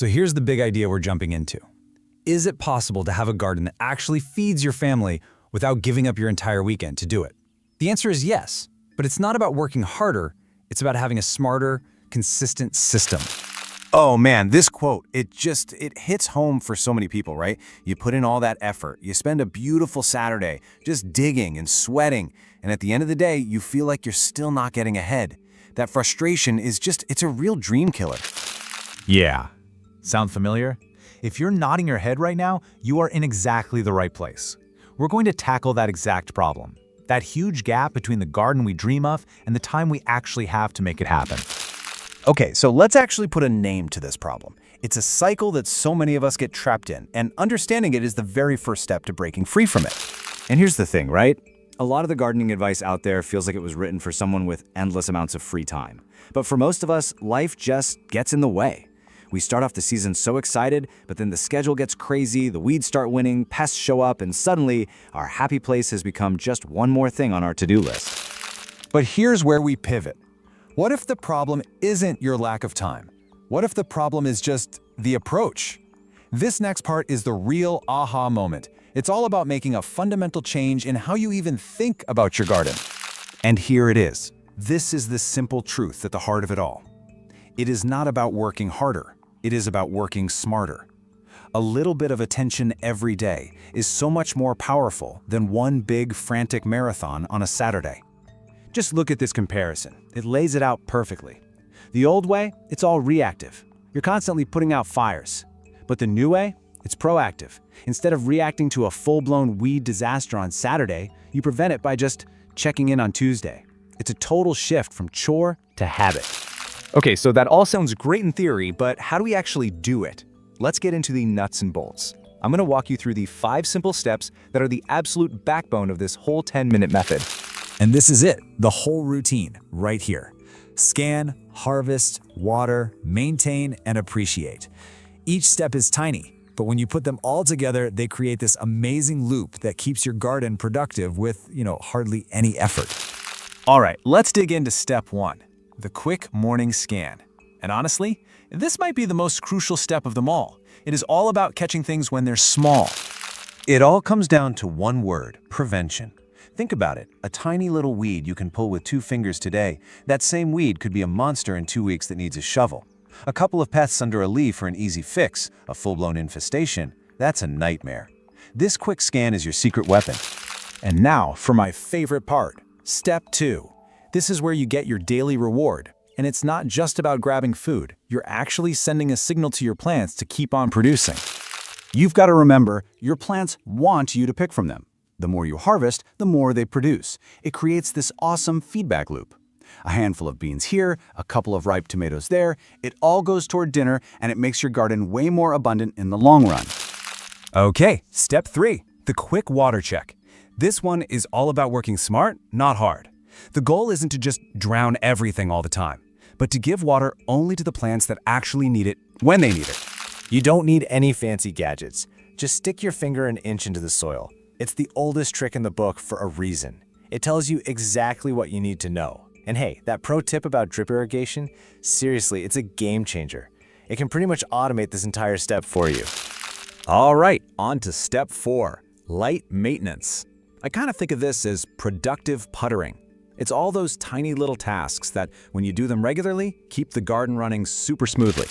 So here's the big idea we're jumping into. Is it possible to have a garden that actually feeds your family without giving up your entire weekend to do it? The answer is yes, but it's not about working harder, it's about having a smarter, consistent system. Oh man, this quote, it hits home for so many people, right? You put in all that effort, you spend a beautiful Saturday just digging and sweating, and at the end of the day, you feel like you're still not getting ahead. That frustration it's a real dream killer. Yeah. Sound familiar? If you're nodding your head right now, you are in exactly the right place. We're going to tackle that exact problem. That huge gap between the garden we dream of and the time we actually have to make it happen. Okay, so let's actually put a name to this problem. It's a cycle that so many of us get trapped in, and understanding it is the very first step to breaking free from it. And here's the thing, right? A lot of the gardening advice out there feels like it was written for someone with endless amounts of free time. But for most of us, life just gets in the way. We start off the season so excited, but then the schedule gets crazy, the weeds start winning, pests show up, and suddenly our happy place has become just one more thing on our to-do list. But here's where we pivot. What if the problem isn't your lack of time? What if the problem is just the approach? This next part is the real aha moment. It's all about making a fundamental change in how you even think about your garden. And here it is. This is the simple truth at the heart of it all. It is not about working harder. It is about working smarter. A little bit of attention every day is so much more powerful than one big frantic marathon on a Saturday. Just look at this comparison. It lays it out perfectly. The old way, it's all reactive. You're constantly putting out fires. But the new way, it's proactive. Instead of reacting to a full-blown weed disaster on Saturday, you prevent it by just checking in on Tuesday. It's a total shift from chore to habit. Okay, so that all sounds great in theory, but how do we actually do it? Let's get into the nuts and bolts. I'm going to walk you through the 5 simple steps that are the absolute backbone of this whole 10-minute method. And this is it, the whole routine, right here. Scan, harvest, water, maintain, and appreciate. Each step is tiny, but when you put them all together, they create this amazing loop that keeps your garden productive with, hardly any effort. All right, let's dig into step 1, the quick morning scan. And honestly, this might be the most crucial step of them all. It is all about catching things when they're small. It all comes down to one word: prevention. Think about it, a tiny little weed you can pull with 2 fingers today. That same weed could be a monster in 2 weeks that needs a shovel. A couple of pests under a leaf for an easy fix, a full-blown infestation, that's a nightmare. This quick scan is your secret weapon. And now for my favorite part, step 2. This is where you get your daily reward. And it's not just about grabbing food, you're actually sending a signal to your plants to keep on producing. You've got to remember, your plants want you to pick from them. The more you harvest, the more they produce. It creates this awesome feedback loop. A handful of beans here, a couple of ripe tomatoes there, it all goes toward dinner, and it makes your garden way more abundant in the long run. Okay, step 3, the quick water check. This one is all about working smart, not hard. The goal isn't to just drown everything all the time, but to give water only to the plants that actually need it when they need it. You don't need any fancy gadgets. Just stick your finger an inch into the soil. It's the oldest trick in the book for a reason. It tells you exactly what you need to know. And hey, that pro tip about drip irrigation, seriously, it's a game changer. It can pretty much automate this entire step for you. All right, on to step 4, light maintenance. I kind of think of this as productive puttering. It's all those tiny little tasks that, when you do them regularly, keep the garden running super smoothly.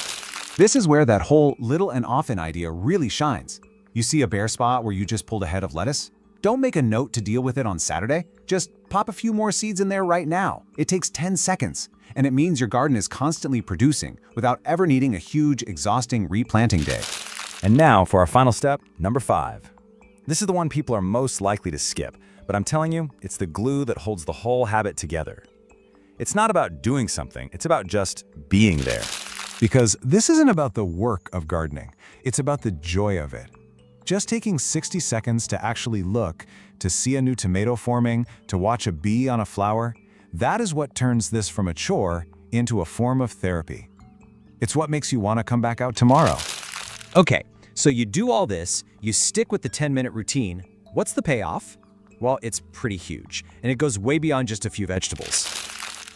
This is where that whole little and often idea really shines. You see a bare spot where you just pulled a head of lettuce? Don't make a note to deal with it on Saturday. Just pop a few more seeds in there right now. It takes 10 seconds, and it means your garden is constantly producing without ever needing a huge, exhausting replanting day. And now for our final step, number 5. This is the one people are most likely to skip, but I'm telling you, it's the glue that holds the whole habit together. It's not about doing something, it's about just being there. Because this isn't about the work of gardening, it's about the joy of it. Just taking 60 seconds to actually look, to see a new tomato forming, to watch a bee on a flower, that is what turns this from a chore into a form of therapy. It's what makes you want to come back out tomorrow. Okay, so you do all this, you stick with the 10-minute routine. What's the payoff? Well, it's pretty huge, and it goes way beyond just a few vegetables.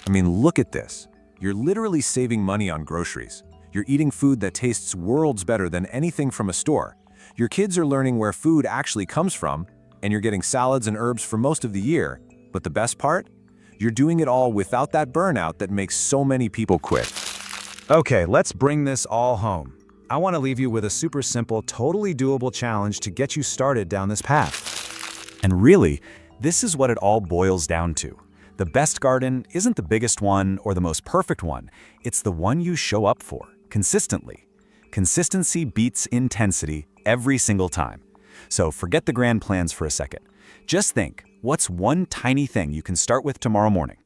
I mean, look at this. You're literally saving money on groceries. You're eating food that tastes worlds better than anything from a store. Your kids are learning where food actually comes from, and you're getting salads and herbs for most of the year. But the best part? You're doing it all without that burnout that makes so many people quit. Okay, let's bring this all home. I want to leave you with a super simple, totally doable challenge to get you started down this path. And really, this is what it all boils down to. The best garden isn't the biggest one or the most perfect one. It's the one you show up for, consistently. Consistency beats intensity every single time. So forget the grand plans for a second. Just think, what's one tiny thing you can start with tomorrow morning?